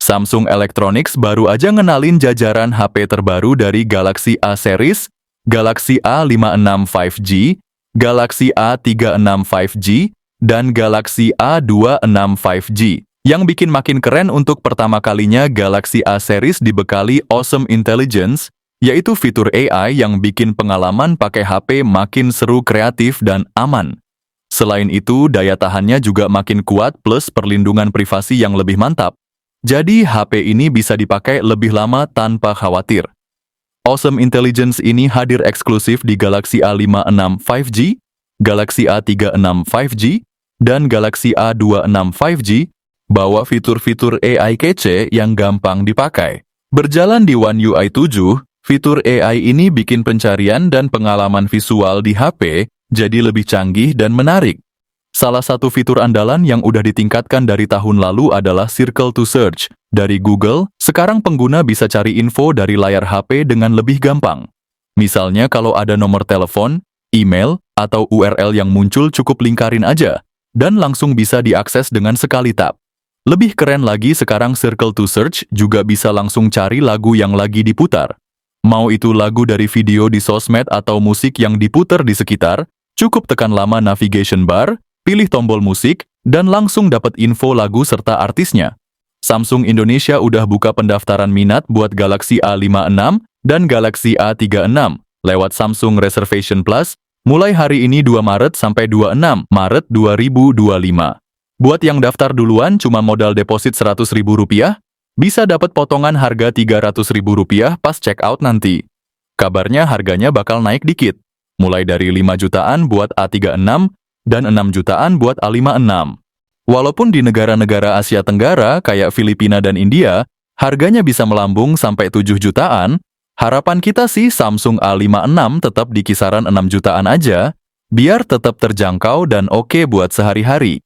Samsung Electronics baru aja ngenalin jajaran HP terbaru dari Galaxy A series, Galaxy A56 5G, Galaxy A36 5G, dan Galaxy A26 5G. Yang bikin makin keren untuk pertama kalinya Galaxy A series dibekali Awesome Intelligence, yaitu fitur AI yang bikin pengalaman pakai HP makin seru, kreatif, dan aman. Selain itu, daya tahannya juga makin kuat plus perlindungan privasi yang lebih mantap. Jadi, HP ini bisa dipakai lebih lama tanpa khawatir. Awesome Intelligence ini hadir eksklusif di Galaxy A56 5G, Galaxy A36 5G, dan Galaxy A26 5G, bawa fitur-fitur AI kece yang gampang dipakai. Berjalan di One UI 7, fitur AI ini bikin pencarian dan pengalaman visual di HP jadi lebih canggih dan menarik. Salah satu fitur andalan yang udah ditingkatkan dari tahun lalu adalah Circle to Search. Dari Google, sekarang pengguna bisa cari info dari layar HP dengan lebih gampang. Misalnya kalau ada nomor telepon, email, atau URL yang muncul cukup lingkarin aja, dan langsung bisa diakses dengan sekali tap. Lebih keren lagi sekarang Circle to Search juga bisa langsung cari lagu yang lagi diputar. Mau itu lagu dari video di sosmed atau musik yang diputar di sekitar, cukup tekan lama navigation bar, pilih tombol musik, dan langsung dapat info lagu serta artisnya. Samsung Indonesia udah buka pendaftaran minat buat Galaxy A56 dan Galaxy A36 lewat Samsung Reservation Plus, mulai hari ini 2 Maret sampai 26 Maret 2025. Buat yang daftar duluan cuma modal deposit Rp100.000, bisa dapat potongan harga Rp300.000 pas check out nanti. Kabarnya harganya bakal naik dikit, mulai dari 5 jutaan buat A36 dan 6 jutaan buat A56. Walaupun di negara-negara Asia Tenggara kayak Filipina dan India, harganya bisa melambung sampai 7 jutaan, harapan kita sih Samsung A56 tetap di kisaran 6 jutaan aja, biar tetap terjangkau dan oke buat sehari-hari.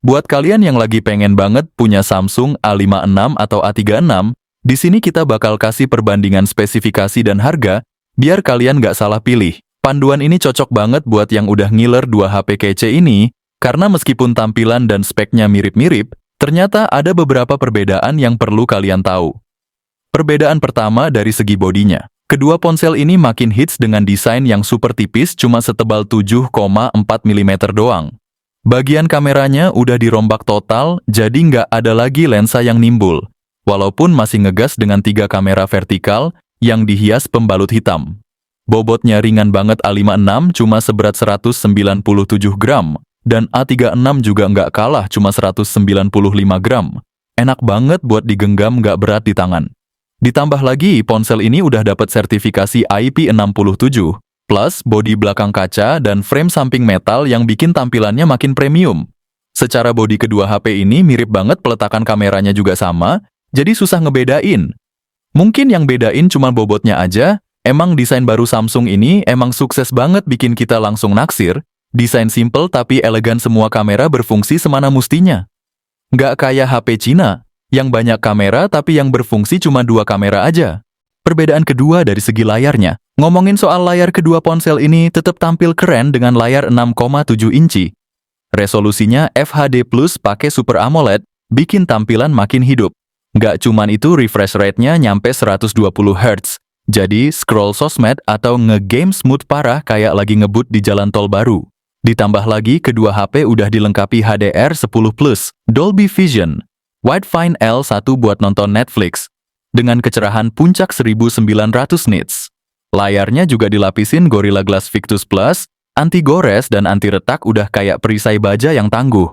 Buat kalian yang lagi pengen banget punya Samsung A56 atau A36, di sini kita bakal kasih perbandingan spesifikasi dan harga, biar kalian nggak salah pilih. Panduan ini cocok banget buat yang udah ngiler 2 HP kece ini, karena meskipun tampilan dan speknya mirip-mirip, ternyata ada beberapa perbedaan yang perlu kalian tahu. Perbedaan pertama dari segi bodinya. Kedua ponsel ini makin hits dengan desain yang super tipis cuma setebal 7,4 mm doang. Bagian kameranya udah dirombak total, jadi nggak ada lagi lensa yang nimbul, walaupun masih ngegas dengan 3 kamera vertikal yang dihias pembalut hitam. Bobotnya ringan banget A56 cuma seberat 197 gram, dan A36 juga nggak kalah cuma 195 gram. Enak banget buat digenggam nggak berat di tangan. Ditambah lagi, ponsel ini udah dapat sertifikasi IP67, plus bodi belakang kaca dan frame samping metal yang bikin tampilannya makin premium. Secara bodi kedua HP ini mirip banget, peletakan kameranya juga sama, jadi susah ngebedain. Mungkin yang bedain cuma bobotnya aja. Emang desain baru Samsung ini emang sukses banget bikin kita langsung naksir. Desain simple tapi elegan, semua kamera berfungsi semana mustinya. Nggak kayak HP Cina, yang banyak kamera tapi yang berfungsi cuma 2 kamera aja. Perbedaan kedua dari segi layarnya. Ngomongin soal layar, kedua ponsel ini tetap tampil keren dengan layar 6,7 inci. Resolusinya FHD+, pakai Super AMOLED, bikin tampilan makin hidup. Nggak cuman itu, refresh rate-nya nyampe 120 Hz. Jadi, scroll sosmed atau nge-game smooth parah kayak lagi ngebut di jalan tol baru. Ditambah lagi, kedua HP udah dilengkapi HDR10+, Dolby Vision, Widefine L1 buat nonton Netflix, dengan kecerahan puncak 1900 nits. Layarnya juga dilapisin Gorilla Glass Victus Plus, anti gores dan anti retak, udah kayak perisai baja yang tangguh.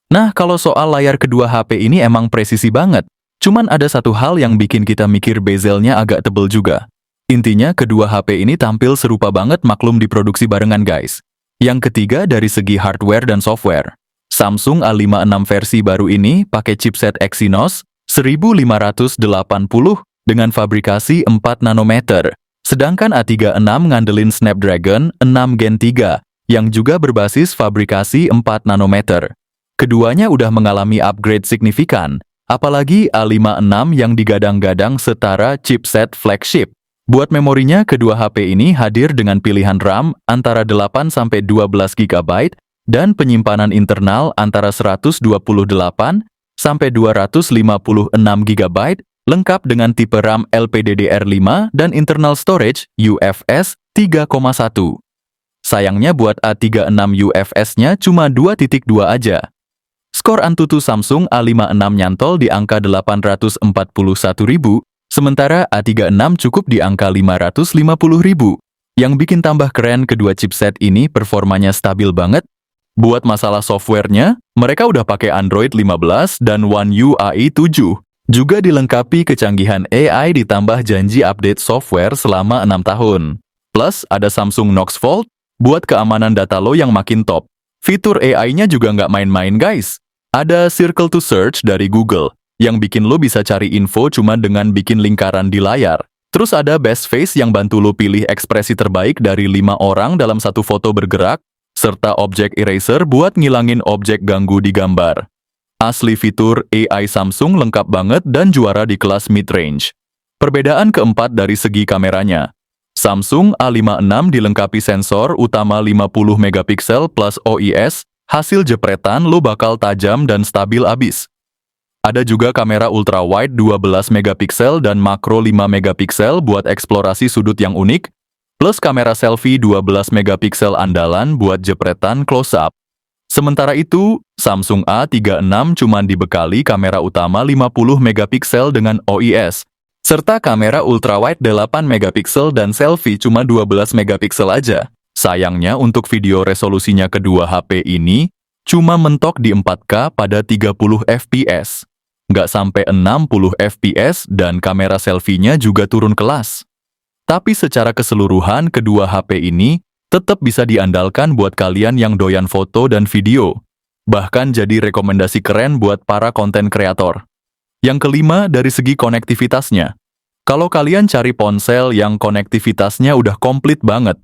Nah, kalau soal layar kedua HP ini emang presisi banget. Cuman ada satu hal yang bikin kita mikir, bezelnya agak tebel juga. Intinya, kedua HP ini tampil serupa banget, maklum diproduksi barengan guys. Yang ketiga dari segi hardware dan software. Samsung A56 versi baru ini pakai chipset Exynos 1580 dengan fabrikasi 4 nanometer. Sedangkan A36 ngandelin Snapdragon 6 Gen 3 yang juga berbasis fabrikasi 4 nanometer. Keduanya udah mengalami upgrade signifikan, apalagi A56 yang digadang-gadang setara chipset flagship. Buat memorinya, kedua HP ini hadir dengan pilihan RAM antara 8-12 GB dan penyimpanan internal antara 128 sampai 256 GB, lengkap dengan tipe RAM LPDDR5 dan internal storage UFS 3,1. Sayangnya buat A36 UFS-nya cuma 2.2 aja. Skor Antutu Samsung A56 nyantol di angka 841.000, sementara A36 cukup di angka 550.000. Yang bikin tambah keren kedua chipset ini performanya stabil banget. Buat masalah softwarenya, mereka udah pakai Android 15 dan One UI 7. Juga dilengkapi kecanggihan AI ditambah janji update software selama 6 tahun. Plus, ada Samsung Knox Vault buat keamanan data lo yang makin top. Fitur AI-nya juga nggak main-main guys. Ada Circle to Search dari Google, yang bikin lo bisa cari info cuma dengan bikin lingkaran di layar. Terus ada Best Face yang bantu lo pilih ekspresi terbaik dari 5 orang dalam satu foto bergerak, serta Object Eraser buat ngilangin objek ganggu di gambar. Asli fitur AI Samsung lengkap banget dan juara di kelas mid-range. Perbedaan keempat dari segi kameranya. Samsung A56 dilengkapi sensor utama 50 megapiksel plus OIS, hasil jepretan lo bakal tajam dan stabil abis. Ada juga kamera ultrawide 12 megapiksel dan makro 5 megapiksel buat eksplorasi sudut yang unik, plus kamera selfie 12 megapiksel andalan buat jepretan close-up. Sementara itu, Samsung A36 cuma dibekali kamera utama 50 megapiksel dengan OIS, serta kamera ultrawide 8 megapiksel dan selfie cuma 12 megapiksel aja. Sayangnya untuk video resolusinya kedua HP ini, cuma mentok di 4K pada 30 fps. Nggak sampai 60 fps dan kamera selfie-nya juga turun kelas. Tapi secara keseluruhan kedua HP ini tetap bisa diandalkan buat kalian yang doyan foto dan video. Bahkan jadi rekomendasi keren buat para konten kreator. Yang kelima dari segi konektivitasnya. Kalau kalian cari ponsel yang konektivitasnya udah komplit banget.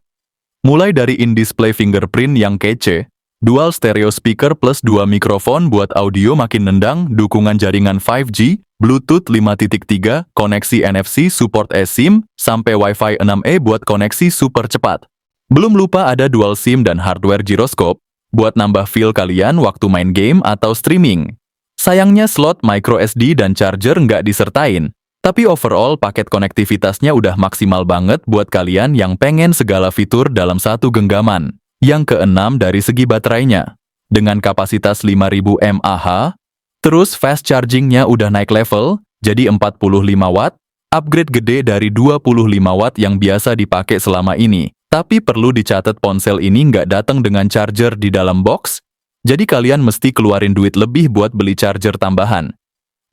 Mulai dari in-display fingerprint yang kece, dual stereo speaker plus 2 mikrofon buat audio makin nendang, dukungan jaringan 5G, Bluetooth 5.3, koneksi NFC support eSIM, sampai Wi-Fi 6E buat koneksi super cepat. Belum lupa ada dual SIM dan hardware gyroscope, buat nambah feel kalian waktu main game atau streaming. Sayangnya slot microSD dan charger nggak disertain, tapi overall paket konektivitasnya udah maksimal banget buat kalian yang pengen segala fitur dalam satu genggaman. Yang keenam dari segi baterainya. Dengan kapasitas 5000 mAh, terus fast chargingnya udah naik level, jadi 45 watt, upgrade gede dari 25 watt yang biasa dipakai selama ini. Tapi perlu dicatat ponsel ini nggak datang dengan charger di dalam box, jadi kalian mesti keluarin duit lebih buat beli charger tambahan.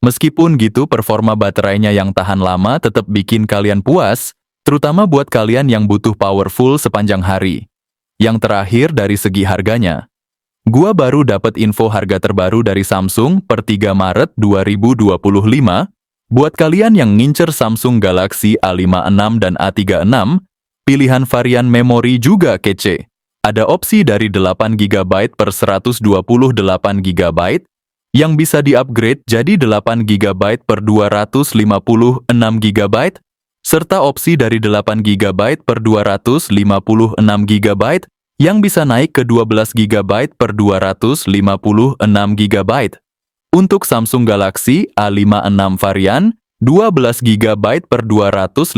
Meskipun gitu, performa baterainya yang tahan lama tetap bikin kalian puas, terutama buat kalian yang butuh powerful sepanjang hari. Yang terakhir dari segi harganya. Gua baru dapat info harga terbaru dari Samsung per 3 Maret 2025. Buat kalian yang ngincer Samsung Galaxy A56 dan A36, pilihan varian memori juga kece. Ada opsi dari 8 GB per 128 GB yang bisa di-upgrade jadi 8 GB per 256 GB, serta opsi dari 8 GB per 256 GB yang bisa naik ke 12 GB per 256 GB. Untuk Samsung Galaxy A56 varian 12 GB per 256,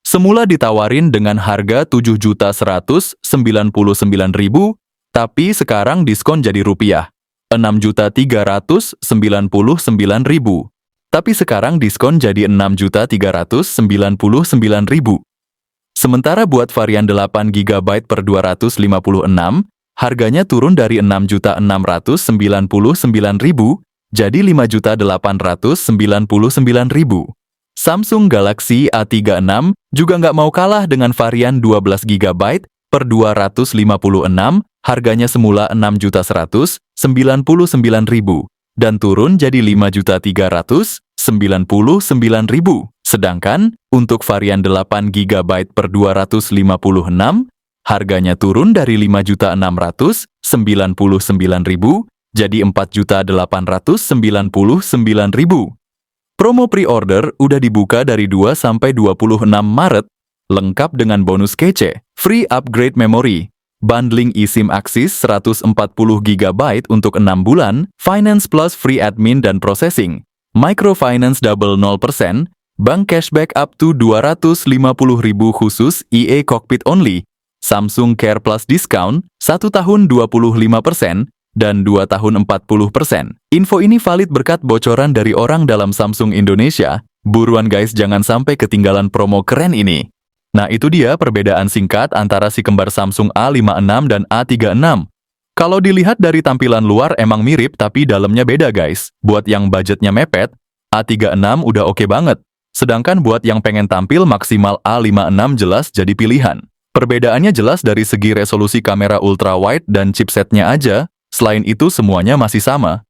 semula ditawarin dengan harga 7.199.000, tapi sekarang diskon jadi rupiah, 6.399.000. Tapi sekarang diskon jadi 6.399.000. Sementara buat varian 8 GB per 256, harganya turun dari 6.699.000 jadi 5.899.000. Samsung Galaxy A36 juga nggak mau kalah dengan varian 12 GB per 256, harganya semula 6.199.000 dan turun jadi 5.399.000. Sedangkan untuk varian 8 GB per 256, harganya turun dari 5.699.000 jadi 4.899.000. Promo pre-order udah dibuka dari 2 sampai 26 Maret, lengkap dengan bonus kece, free upgrade memory, bundling eSIM Axis 140 GB untuk 6 bulan, finance plus free admin dan processing, microfinance double 0%, bank cashback up to 250.000 khusus EA Cockpit only, Samsung Care Plus discount, 1 tahun 25%, dan 2 tahun 40%. Info ini valid berkat bocoran dari orang dalam Samsung Indonesia. Buruan guys, jangan sampai ketinggalan promo keren ini. Nah itu dia perbedaan singkat antara si kembar Samsung A56 dan A36. Kalau dilihat dari tampilan luar emang mirip tapi dalamnya beda guys. Buat yang budgetnya mepet, A36 udah oke banget. Sedangkan buat yang pengen tampil maksimal A56 jelas jadi pilihan. Perbedaannya jelas dari segi resolusi kamera ultrawide dan chipsetnya aja. Selain itu semuanya masih sama.